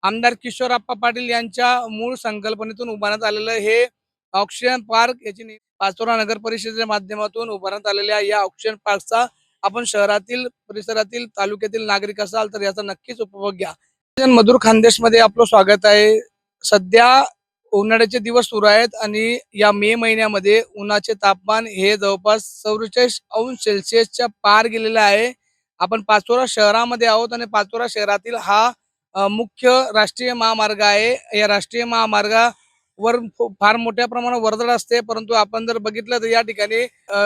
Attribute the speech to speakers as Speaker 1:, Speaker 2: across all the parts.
Speaker 1: आमदार किशोरप्पा पाटील यांच्या मूळ संकल्पनेतून उभारण्यात आलेलं हे ऑक्सिजन पार्क याची पाचोरा नगर परिषदेच्या माध्यमातून उभारण्यात आलेल्या या ऑक्सिजन पार्कचा आपण शहरातील परिसरातील तालुक्यातील नागरिक असाल तर याचा नक्कीच उपभोग घ्या। मधुर खानदेश मध्ये आपलं स्वागत आहे। सध्या उन्हाळ्याचे दिवस सुरू आहेत आणि या मे महिन्यामध्ये उन्हाचे तापमान हे जवळपास 44°C पार गेलेले आहे। आपण पाचोरा शहरामध्ये आहोत आणि पाचोरा शहरातील हा मुख्य राष्ट्रीय महामार्ग आहे। या राष्ट्रीय महामार्गावर फार मोठ्या प्रमाणात वर्दळ असते, परंतु आपण जर बघितलं तर या ठिकाणी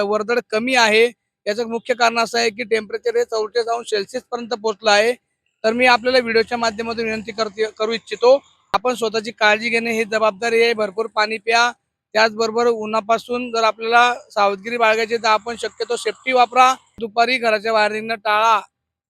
Speaker 1: वर्दळ कमी आहे। याचं मुख्य कारण असं आहे की टेम्परेचर हे 44°C पर्यंत पोहोचलं आहे। तर मी आपल्याला व्हिडिओच्या माध्यमातून विनंती करू इच्छितो, आपण स्वतःची काळजी घेणे ही जबाबदारी आहे। भरपूर पाणी प्या, त्याचबरोबर उन्हापासून जर आपल्याला सावधगिरी बाळगायची तर आपण शक्यतो सेफ्टी वापरा। दुपारी घराच्या बाहेर निघणं टाळा।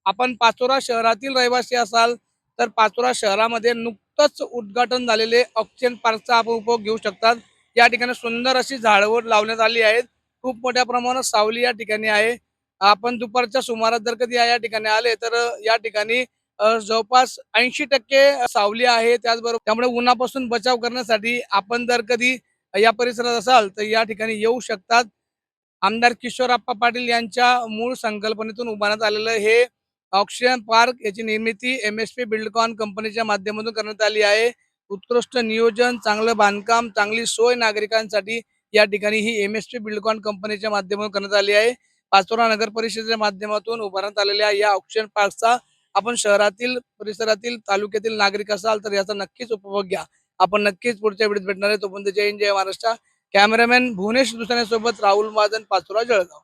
Speaker 1: आपण पाचोरा शहरातील रहिवासी असाल तर पाचोरा शहरामध्ये नुकतंच उद्घाटन झालेले ऑक्सिजन पार्कचा आपण उपभोग घेऊ शकतात। या ठिकाणी सुंदर अशी झाडवड लावण्यात आली आहेत। खूप मोठ्या प्रमाणात सावली या ठिकाणी आहे। आपण दुपारच्या सुमारास जर कधी या ठिकाणी आले तर या ठिकाणी जवळपास 80% सावली आहे। त्याचबरोबर त्यामुळे उन्हापासून बचाव करण्यासाठी आपण जर कधी या परिसरात असाल तर या ठिकाणी येऊ शकतात। आमदार किशोरप्पा पाटील यांच्या मूळ संकल्पनेतून उभारण्यात आलेलं हे ऑक्सिजन पार्क याची निर्मिती MSP बिल्डकॉन कंपनीच्या माध्यमातून करण्यात आली आहे। उत्कृष्ट नियोजन, चांगलं बांधकाम, चांगली सोय नागरिकांसाठी या ठिकाणी ही MSP बिल्डकॉन कंपनीच्या माध्यमातून करण्यात आली आहे। पाचोरा नगर परिषदेच्या माध्यमातून उभारण्यात आलेल्या या ऑक्सिजन पार्कचा आपण शहरातील परिसरातील तालुक्यातील नागरिक असाल तर याचा नक्कीच उपभोग घ्या। आपण नक्कीच पुढच्या व्हिडिओत भेटणार आहे। तोपर्यंत जय हिंद, जय महाराष्ट्र। कॅमेरामॅन भुवनेश दुसाने सोबत राहुल महाजन, पाचोरा, जळगाव।